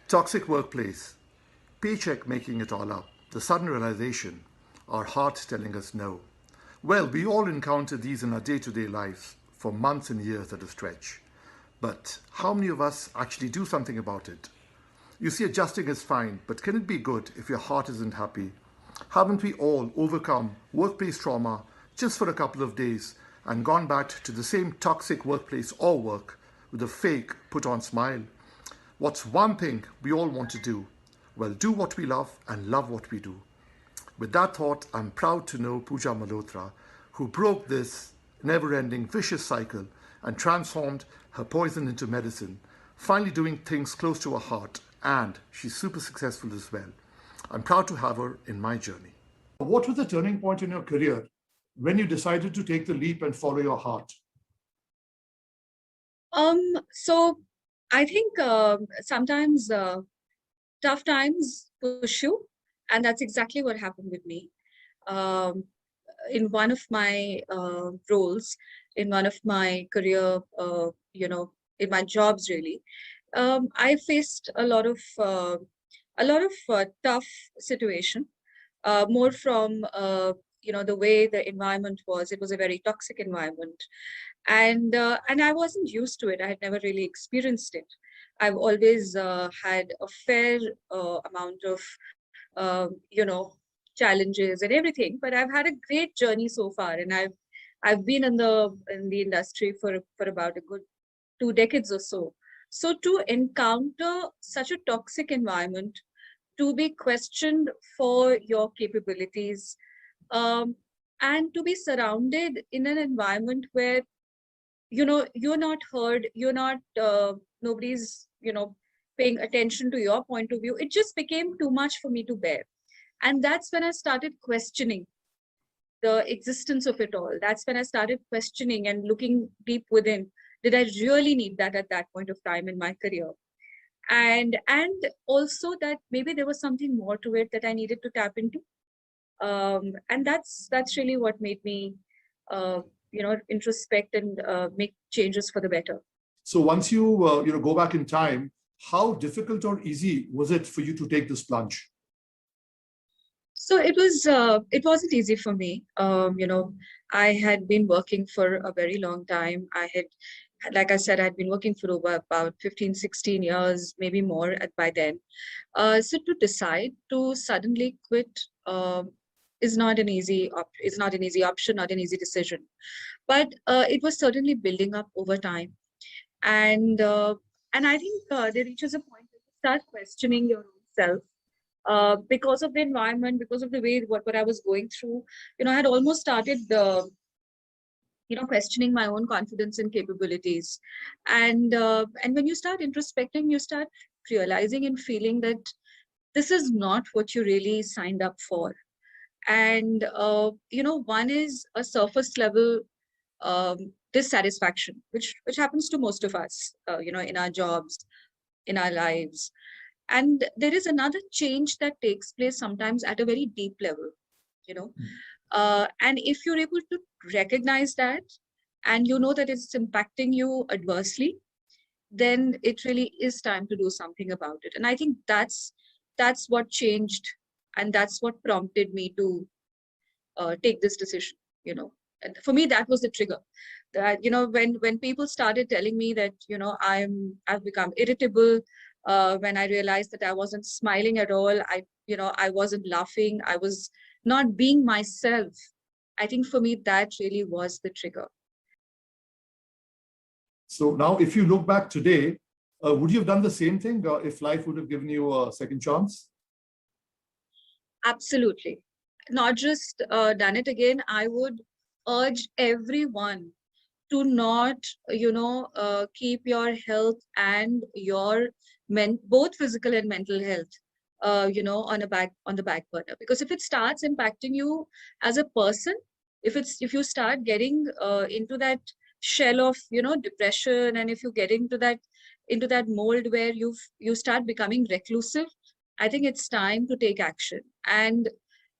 Toxic workplace, paycheck making it all up, the sudden realization, our heart telling us no. Well, we all encounter these in our day to day lives for months and years at a stretch. But how many of us actually do something about it? You see, adjusting is fine, but can it be good if your heart isn't happy? Haven't we all overcome workplace trauma just for a couple of days and gone back to the same toxic workplace or work with a fake put on smile? What's one thing we all want to do? Well, do what we love and love what we do. With that thought, I'm proud to know Pooja Malhotra, who broke this never ending vicious cycle and transformed her poison into medicine, finally doing things close to her heart, and she's super successful as well. I'm proud to have her in my journey. What was the turning point in your career when you decided to take the leap and follow your heart? So I think sometimes tough times push you, and that's exactly what happened with me. Um, in one of my roles, in one of my career, in my jobs really, I faced a lot of tough situation, more from the way the environment was. It was a very toxic environment, and I wasn't used to it. I had never really experienced it. I've always had a fair amount of challenges and everything, but I've had a great journey so far, and I've been in the industry for about a good 2 decades or so. So to encounter such a toxic environment, to be questioned for your capabilities, um, and to be surrounded in an environment where you're not heard, you're not nobody's paying attention to your point of view, it just became too much for me to bear. And that's when I started questioning the existence of it all. That's when I started questioning and looking deep within. Did I really need that at that point of time in my career? And also that maybe there was something more to it that I needed to tap into. And that's really what made me introspect and make changes for the better. So once you go back in time, how difficult or easy was it for you to take this plunge? So it wasn't easy for me. I had been working for a very long time. Like I said, I'd been working for over about 15, 16 years, maybe more by then. So to decide to suddenly quit is not an easy it's not an easy option, not an easy decision. But it was certainly building up over time. And I think there reaches a point where you start questioning your own self, because of the environment, because of the way what I was going through. I had almost started questioning my own confidence and capabilities. And when you start introspecting, you start realizing and feeling that this is not what you really signed up for. And one is a surface level dissatisfaction, which happens to most of us, in our jobs, in our lives. And there is another change that takes place sometimes at a very deep level, you know. And if you're able to recognize that, and you know that it's impacting you adversely, then it really is time to do something about it. And I think that's what changed, and that's what prompted me to take this decision. And for me, that was the trigger. That when people started telling me that I've become irritable, when I realized that I wasn't smiling at all, I wasn't laughing, I was not being myself. I think for me that really was the trigger. So now, if you look back today, would you have done the same thing if life would have given you a second chance? Absolutely. Not just done it again. I would urge everyone to not, keep your health and your both physical and mental health, on the back burner. Because if it starts impacting you as a person, if you start getting into that shell of depression, and if you get into that mold where you start becoming reclusive, I think it's time to take action. And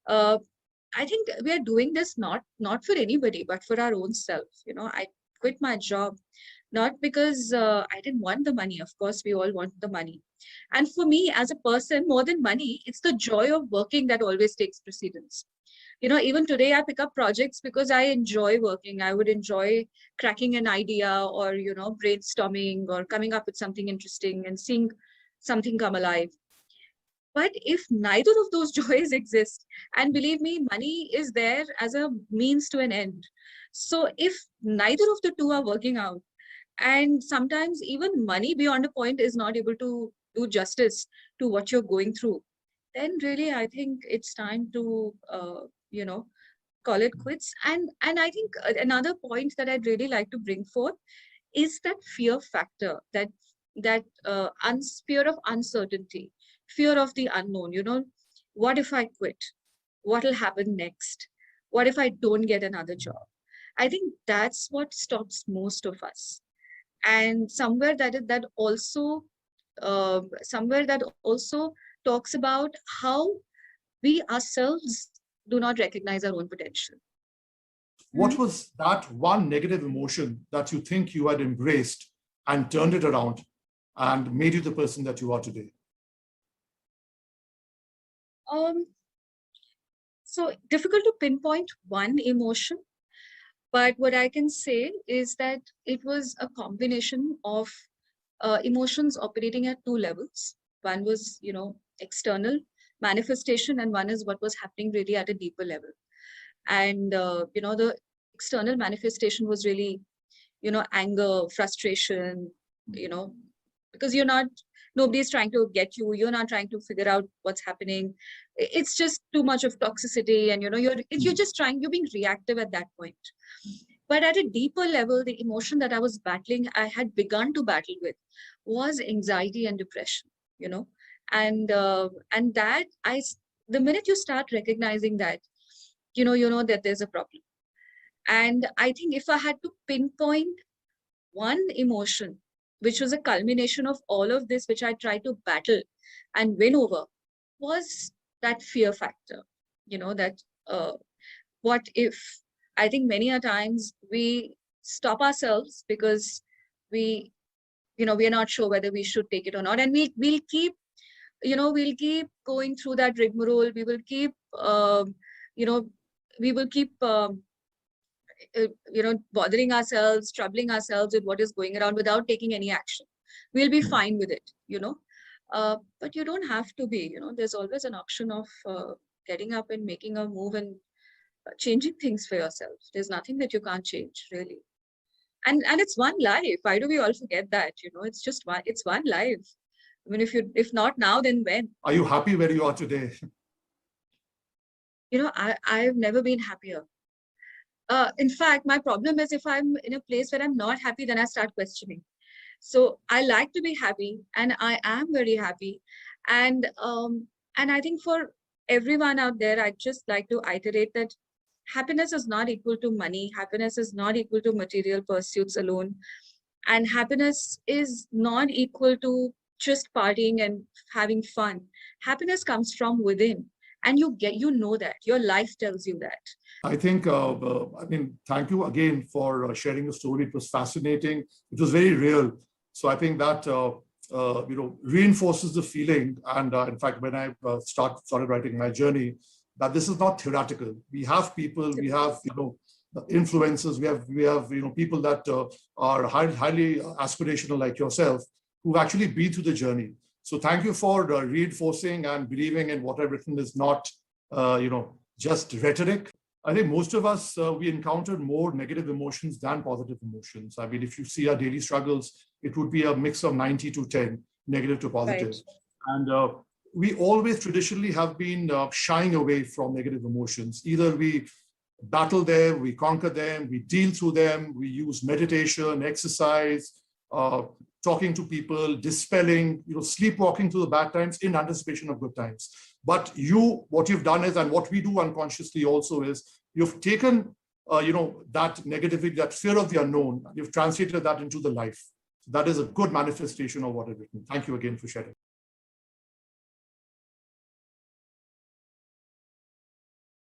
uh, I think we are doing this not for anybody, but for our own self. I quit my job Not because I didn't want the money. Of course, we all want the money. And for me, as a person, more than money, it's the joy of working that always takes precedence. Even today I pick up projects because I enjoy working. I would enjoy cracking an idea or, brainstorming or coming up with something interesting and seeing something come alive. But if neither of those joys exist, and believe me, money is there as a means to an end. So if neither of the two are working out, and sometimes even money beyond a point is not able to do justice to what you're going through, then really I think it's time to, call it quits. And I think another point that I'd really like to bring forth is that fear factor, that fear of uncertainty, fear of the unknown. What if I quit? What will happen next? What if I don't get another job? I think that's what stops most of us. And somewhere that also talks about how we ourselves do not recognize our own potential. What was that one negative emotion that you think you had embraced and turned it around and made you the person that you are today? So difficult to pinpoint one emotion, but what I can say is that it was a combination of emotions operating at two levels. One was, external manifestation, and one is what was happening really at a deeper level. And, the external manifestation was really, anger, frustration, because nobody's trying to get you. You're not trying to figure out what's happening. It's just too much of toxicity. And, you're being reactive at that point. But at a deeper level, the emotion that I had begun to battle with was anxiety and depression, and that the minute you start recognizing that, that there's a problem. And I think if I had to pinpoint one emotion, which was a culmination of all of this, which I tried to battle and win over, was that fear factor, that what if. I think many a times we stop ourselves because we are not sure whether we should take it or not. And we'll keep going through that rigmarole. We will keep, bothering ourselves, troubling ourselves with what is going around without taking any action. We'll be fine with it, but you don't have to be, there's always an option of getting up and making a move and changing things for yourself. There's nothing that you can't change, really. And it's one life. Why do we all forget that? It's one life. I mean, if not now, then when? Are you happy where you are today? I've never been happier. In fact, my problem is if I'm in a place where I'm not happy, then I start questioning. So I like to be happy, and I am very happy. And I think for everyone out there, I'd just like to iterate that happiness is not equal to money. Happiness is not equal to material pursuits alone. And happiness is not equal to just partying and having fun. Happiness comes from within. And you know that. Your life tells you that. I think, thank you again for sharing your story. It was fascinating. It was very real. So I think that, reinforces the feeling. And in fact, when I started writing my journey, that this is not theoretical. We have people, we have, influencers, we have people that are highly aspirational like yourself, who've actually been through the journey. So thank you for reinforcing and believing in what I've written is not, just rhetoric. I think most of us, we encountered more negative emotions than positive emotions. I mean, if you see our daily struggles, it would be a mix of 90 to 10, negative to positive. Right. And we always traditionally have been shying away from negative emotions. Either we battle them, we conquer them, we deal through them, we use meditation, exercise, talking to people, dispelling, sleepwalking through the bad times in anticipation of good times. But what you've done is, and what we do unconsciously also is, you've taken, that negativity, that fear of the unknown, you've translated that into the life. So that is a good manifestation of what I've written. Thank you again for sharing.